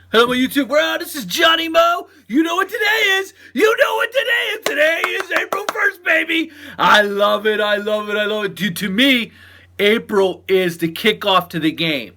Hello, my YouTube world. This is Johnny Mo. You know what today is. You know what today is. Today is April 1st, baby. I love it. I love it. I love it. Dude, to me, April is the kickoff to the game.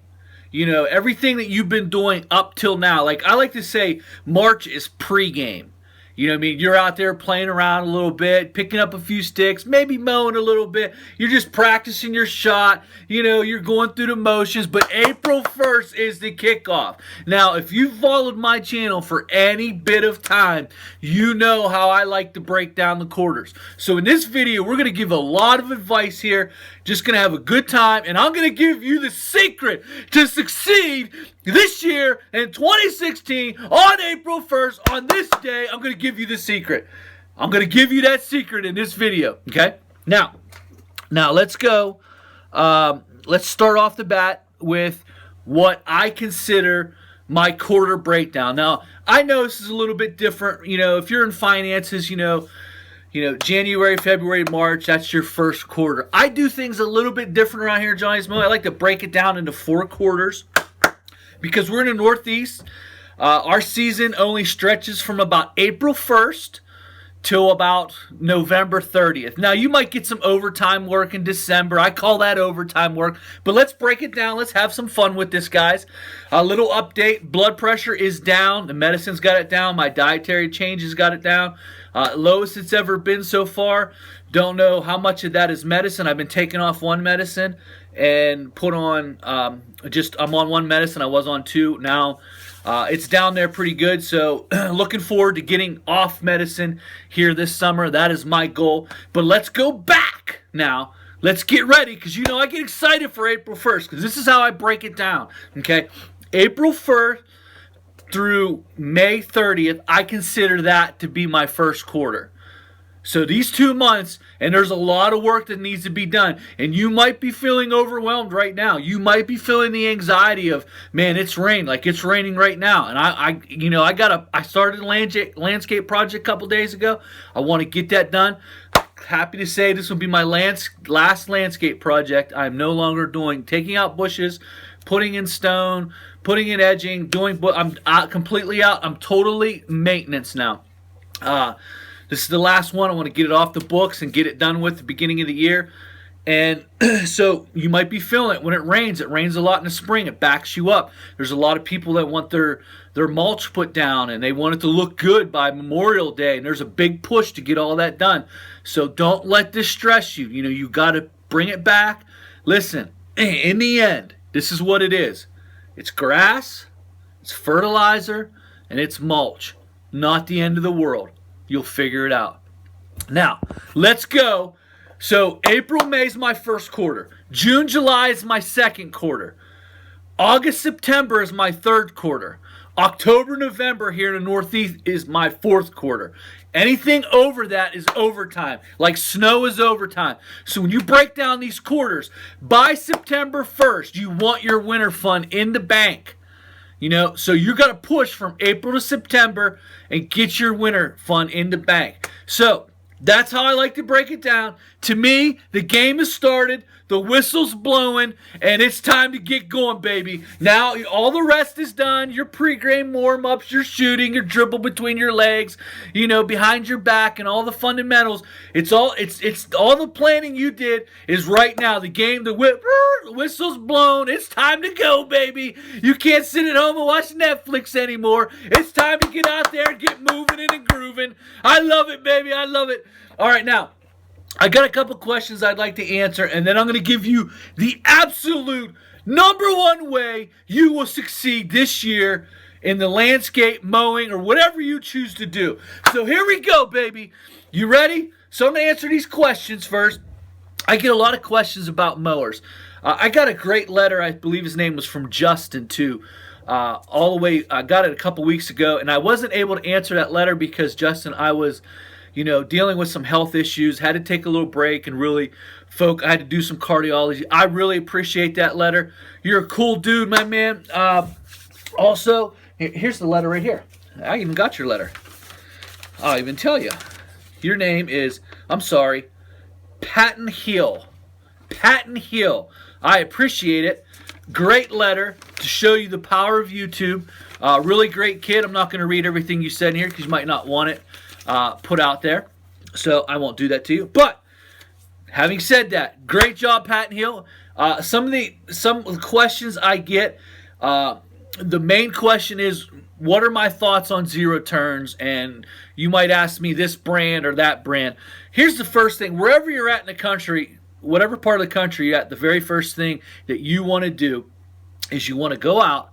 You know, everything that you've been doing up till now. Like, I like to say March is pregame. You know what I mean? You're out there playing around a little bit, picking up a few sticks, maybe mowing a little bit. You're just practicing your shot. You know, you're going through the motions. But April 1st is the kickoff. Now, if you've followed my channel for any bit of time, you know how I like to break down the quarters. So in this video, we're going to give a lot of advice here. Just going to have a good time. And I'm going to give you the secret to succeed this year in 2016 on April 1st, on this day. I'm going to give you the secret. I'm going to give you that secret in this video, okay? Now let's go. Let's start off the bat with what I consider my quarter breakdown. Now, I know this is a little bit different. You know, if you're in finances, you know, January, February, March, that's your first quarter. I do things a little bit different around here, Johnny's Mo. I like to break it down into 4 quarters. Because we're in the Northeast, our season only stretches from about April 1st till about November 30th. Now, you might get some overtime work in December. I call that overtime work. But let's break it down. Let's have some fun with this, guys. A little update. Blood pressure is down. The medicine's got it down. My dietary changes got it down. Lowest it's ever been so far. Don't know how much of that is medicine. I've been taking off one medicine and put on I'm on one medicine. I was on 2. Now it's down there pretty good. So looking forward to getting off medicine here this summer. That is my goal. But let's go back now. Let's get ready, because you know I get excited for April 1st, because this is how I break it down. Okay, April 1st through May 30th, I consider that to be my first quarter. So these 2 months, and there's a lot of work that needs to be done. And you might be feeling overwhelmed right now. You might be feeling the anxiety of, man, it's rain, like it's raining right now. And I started a landscape project a couple days ago. I want to get that done. Happy to say this will be my last landscape project. I'm no longer taking out bushes, putting in stone, putting in edging, I'm completely out. I'm totally maintenance now. This is the last one. I want to get it off the books and get it done with the beginning of the year. And so you might be feeling it when it rains. It rains a lot in the spring. It backs you up. There's a lot of people that want their mulch put down, and they want it to look good by Memorial Day. And there's a big push to get all that done. So don't let this stress you. You know, you got to bring it back. Listen, in the end, this is what it is. It's grass, it's fertilizer, and it's mulch. Not the end of the world. You'll figure it out. Now, let's go. So, April, May is my first quarter. June, July is my second quarter. August, September is my third quarter. October, November here in the Northeast is my fourth quarter. Anything over that is overtime. Like snow is overtime. So when you break down these quarters, by September 1st, you want your winter fund in the bank. You know, so you got to push from April to September and get your winter fund in the bank. So that's how I like to break it down. To me, the game has started, the whistle's blowing, and it's time to get going, baby. Now, all the rest is done. Your pre-game warm-ups, your shooting, your dribble between your legs, you know, behind your back, and all the fundamentals. It's all the planning you did is right now. The game, the whistle's blown. It's time to go, baby. You can't sit at home and watch Netflix anymore. It's time to get out there and get moving and grooving. I love it, baby. I love it. All right, now, I got a couple questions I'd like to answer, and then I'm going to give you the absolute #1 way you will succeed this year in the landscape, mowing, or whatever you choose to do. So here we go, baby. You ready? So I'm going to answer these questions first. I get a lot of questions about mowers. I got a great letter. I believe his name was from Justin, too. All the way, I got it a couple weeks ago, and I wasn't able to answer that letter because, Justin, I was dealing with some health issues, had to take a little break and really I had to do some cardiology. I really appreciate that letter. You're a cool dude, my man. Also, here's the letter right here. I even got your letter. I'll even tell you. Your name is, Patton Hill. Patton Hill. I appreciate it. Great letter to show you the power of YouTube. Really great kid. I'm not going to read everything you said in here because you might not want it put out there. So I won't do that to you. But having said that, great job, Patton Hill. Some of the questions I get, the main question is, what are my thoughts on zero turns? And you might ask me this brand or that brand. Here's the first thing. Wherever you're at in the country, whatever part of the country you're at, the very first thing that you want to do is you want to go out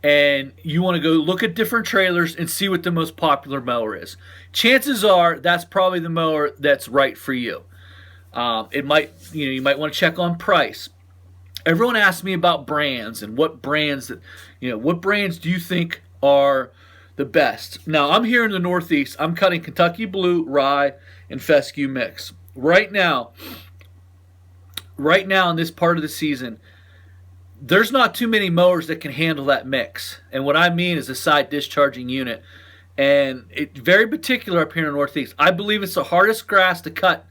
and you want to go look at different trailers and see what the most popular mower is. Chances are that's probably the mower that's right for you. You might want to check on price. Everyone asks me about brands and what brands do you think are the best? Now, I'm here in the Northeast. I'm cutting Kentucky Blue, Rye, and Fescue mix. Right now in this part of the season, there's not too many mowers that can handle that mix. And what I mean is a side discharging unit. And it's very particular up here in the Northeast. I believe it's the hardest grass to cut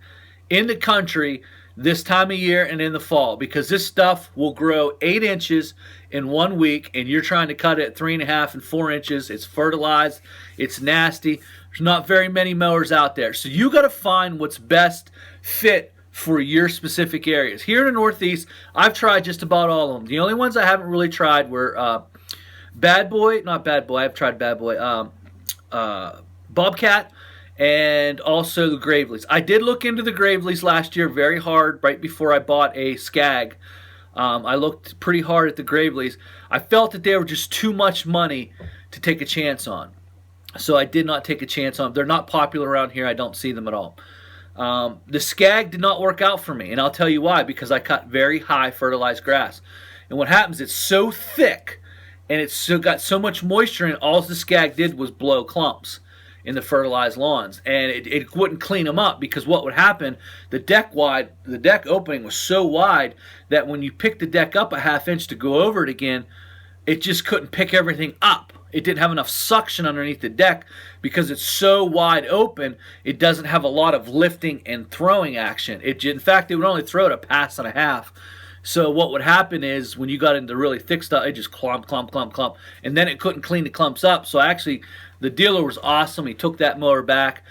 in the country this time of year and in the fall, because this stuff will grow 8 inches in 1 week, and you're trying to cut it at 3.5 and 4 inches. It's fertilized. It's nasty. There's not very many mowers out there. So you got to find what's best fit for your specific areas. Here in the Northeast, I've tried just about all of them. The only ones I haven't really tried were I've tried Bad Boy, Bobcat, and also the Gravely's. I did look into the Gravely's last year very hard right before I bought a Skag. I looked pretty hard at the Gravely's. I felt that they were just too much money to take a chance on. So I did not take a chance on them. They're not popular around here. I don't see them at all. The Skag did not work out for me, and I'll tell you why. Because I cut very high fertilized grass. And what happens, it's so thick, and it's got so much moisture in it, all the Skag did was blow clumps in the fertilized lawns, and it wouldn't clean them up, because what would happen, the deck opening was so wide that when you pick the deck up a half inch to go over it again, it just couldn't pick everything up. It didn't have enough suction underneath the deck because it's so wide open. It doesn't have a lot of lifting and throwing action. In fact, it would only throw it a pass and a half. So what would happen is when you got into really thick stuff, it just clump, and then it couldn't clean the clumps up. So actually, the dealer was awesome. He took that mower back.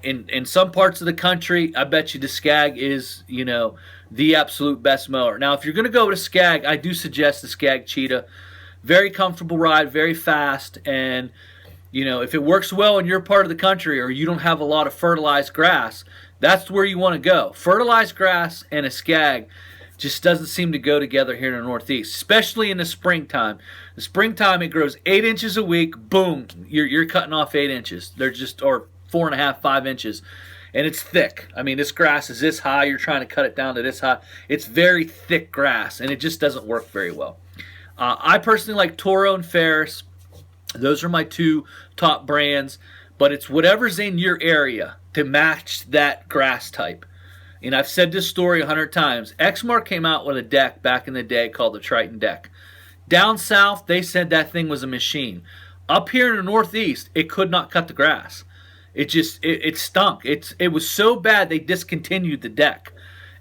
In some parts of the country, I bet you the Skag is, the absolute best mower. Now, if you're going to go with a Skag, I do suggest the Skag Cheetah. Very comfortable ride, very fast, and if it works well in your part of the country or you don't have a lot of fertilized grass, that's where you want to go. Fertilized grass and a Skag just doesn't seem to go together here in the Northeast, especially in the springtime. The springtime, it grows 8 inches a week. Boom, you're cutting off 8 inches. They're or 4.5, 5 inches, and it's thick. I mean, this grass is this high. You're trying to cut it down to this high. It's very thick grass, and it just doesn't work very well. I personally like Toro and Ferris. Those are my two top brands, but it's whatever's in your area to match that grass type. And I've said this story 100 times. Exmark came out with a deck back in the day called the Triton deck. Down south, they said that thing was a machine. Up here in the Northeast, it could not cut the grass. It stunk. It was so bad they discontinued the deck.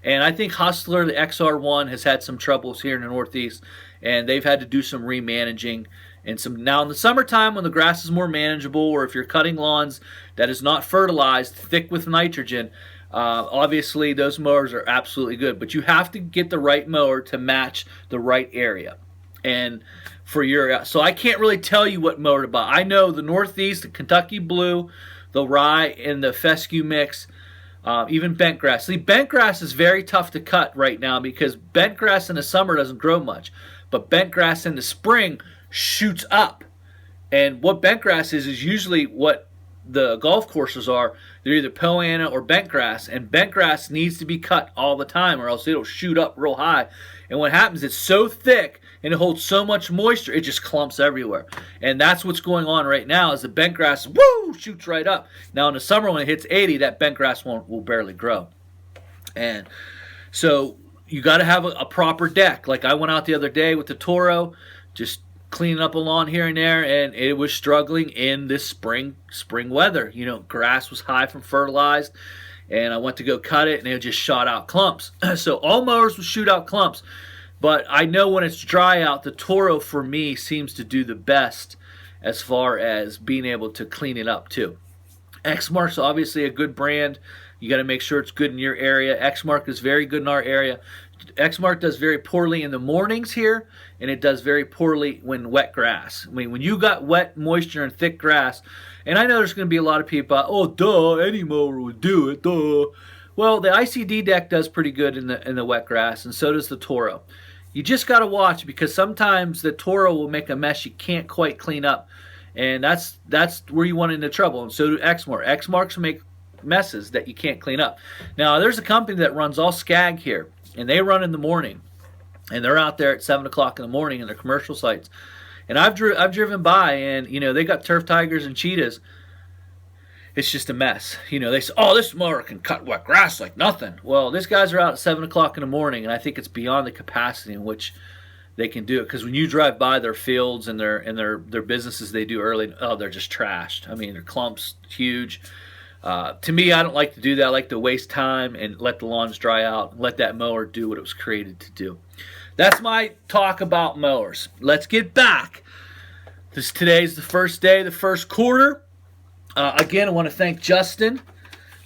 And I think Hustler, the XR1, has had some troubles here in the Northeast, and they've had to do some remanaging. Now in the summertime, when the grass is more manageable, or if you're cutting lawns that is not fertilized, thick with nitrogen, obviously those mowers are absolutely good. But you have to get the right mower to match the right area. And so I can't really tell you what mower to buy. I know the Northeast, the Kentucky Blue, the Rye, and the Fescue mix. Even bent grass. See, bent grass is very tough to cut right now because bent grass in the summer doesn't grow much. But bent grass in the spring shoots up. And what bent grass is usually what the golf courses are. They're either poa-annua or bent grass. And bent grass needs to be cut all the time or else it'll shoot up real high. And what happens, it's so thick and it holds so much moisture, it just clumps everywhere. And that's what's going on right now is the bent grass, shoots right up. Now in the summer when it hits 80, that bent grass will barely grow. And so you got to have a proper deck. Like I went out the other day with the Toro, just cleaning up a lawn here and there, and it was struggling in this spring weather. Grass was high from fertilized, and I went to go cut it, and it just shot out clumps. So all mowers will shoot out clumps. But I know when it's dry out, the Toro for me seems to do the best as far as being able to clean it up too. Exmark's obviously a good brand. You got to make sure it's good in your area. Exmark is very good in our area. Exmark does very poorly in the mornings here, and it does very poorly when wet grass. I mean, when you got wet, moisture, and thick grass, and I know there's going to be a lot of people, oh, duh, any mower would do it, duh. Well, the ICD deck does pretty good in the wet grass, and so does the Toro. You just got to watch, because sometimes the Toro will make a mess you can't quite clean up, and that's where you want into trouble. And so do Exmark. Exmarks make messes that you can't clean up. Now, there's a company that runs all Skag here, and they run in the morning, and they're out there at 7 o'clock in the morning in their commercial sites. And I've driven by, and they got turf tigers and cheetahs. It's just a mess. They say, oh, this mower can cut wet grass like nothing. Well, these guys are out at 7 o'clock in the morning, and I think it's beyond the capacity in which they can do it. Because when you drive by their fields and their businesses they do early, oh, they're just trashed. I mean, their clumps huge. To me, I don't like to do that. I like to waste time and let the lawns dry out and let that mower do what it was created to do. That's my talk about mowers. Let's get back. Today's the first day, the first quarter. Again, I want to thank Justin.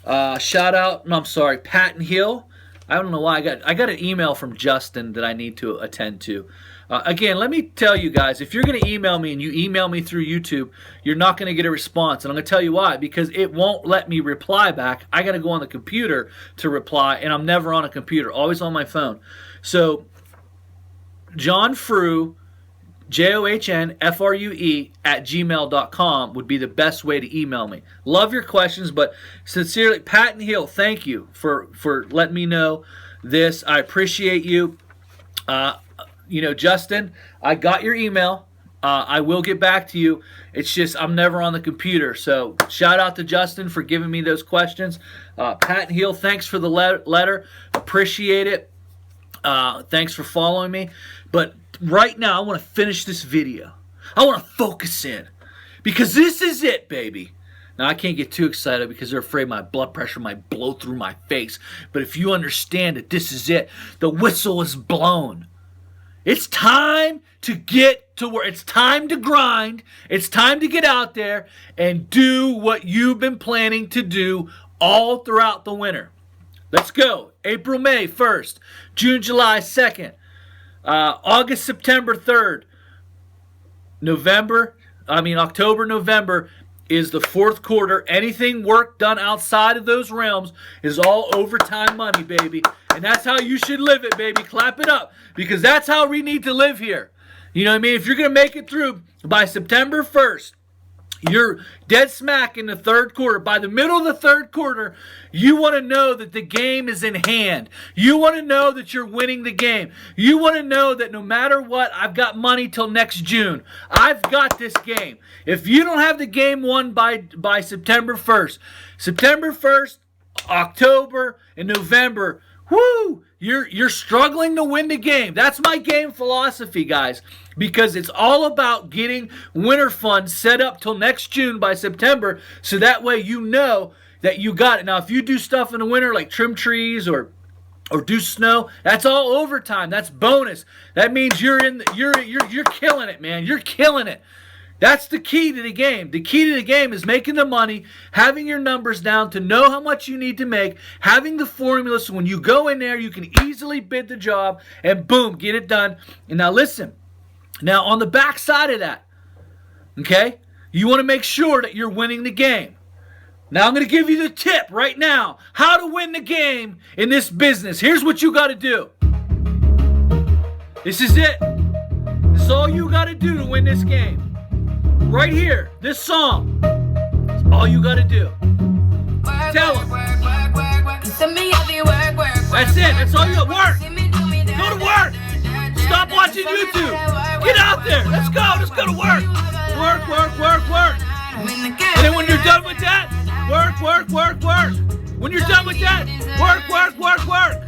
Patton Hill. I don't know why I got an email from Justin that I need to attend to. Again, let me tell you guys, if you're going to email me and you email me through YouTube, you're not going to get a response. And I'm going to tell you why. Because it won't let me reply back. I got to go on the computer to reply, and I'm never on a computer, always on my phone. So, John Frew, JOHNFRUE @gmail.com would be the best way to email me. Love your questions, but sincerely, Patton Hill, thank you for letting me know this. I appreciate you. Justin, I got your email. I will get back to you. It's just I'm never on the computer. So shout out to Justin for giving me those questions. Patton Hill, thanks for the letter. Appreciate it. Thanks for following me. But right now, I want to finish this video. I want to focus in, because this is it, baby. Now, I can't get too excited because they're afraid my blood pressure might blow through my face. But if you understand that this is it, the whistle is blown. It's time to get to work. It's time to grind. It's time to get out there and do what you've been planning to do all throughout the winter. Let's go. April, May 1st. June, July 2nd. August, September 3rd. October, November is the fourth quarter. Anything work done outside of those realms is all overtime money, baby. And that's how you should live it, baby. Clap it up. Because that's how we need to live here. You know what I mean? If you're going to make it through by September 1st, you're dead smack in the third quarter. By the middle of the third quarter, you want to know that the game is in hand. You want to know that you're winning the game. You want to know that no matter what, I've got money till next June. I've got this game. If you don't have the game won by September 1st, October, and November, whoo, you're struggling to win the game. That's my game philosophy, guys, because it's all about getting winter funds set up till next June by September, so that way you know that you got it. Now, if you do stuff in the winter like trim trees or do snow, that's all overtime. That's bonus. That means you're killing it, man. You're killing it. That's the key to the game. The key to the game is making the money, having your numbers down to know how much you need to make, having the formula so when you go in there, you can easily bid the job and boom, get it done. And now listen, now on the back side of that, okay, you want to make sure that you're winning the game. Now I'm going to give you the tip right now, how to win the game in this business. Here's what you got to do. This is it. This is all you got to do to win this game. Right here, this song. That's all you gotta do. Tell them. That's it. That's all you got. Work. Go to work. Stop watching YouTube. Get out there. Let's go. Let's go to work. Work, work, work, work. And then when you're done with that, work, work, work, work. When you're done with that, work, work, work, work.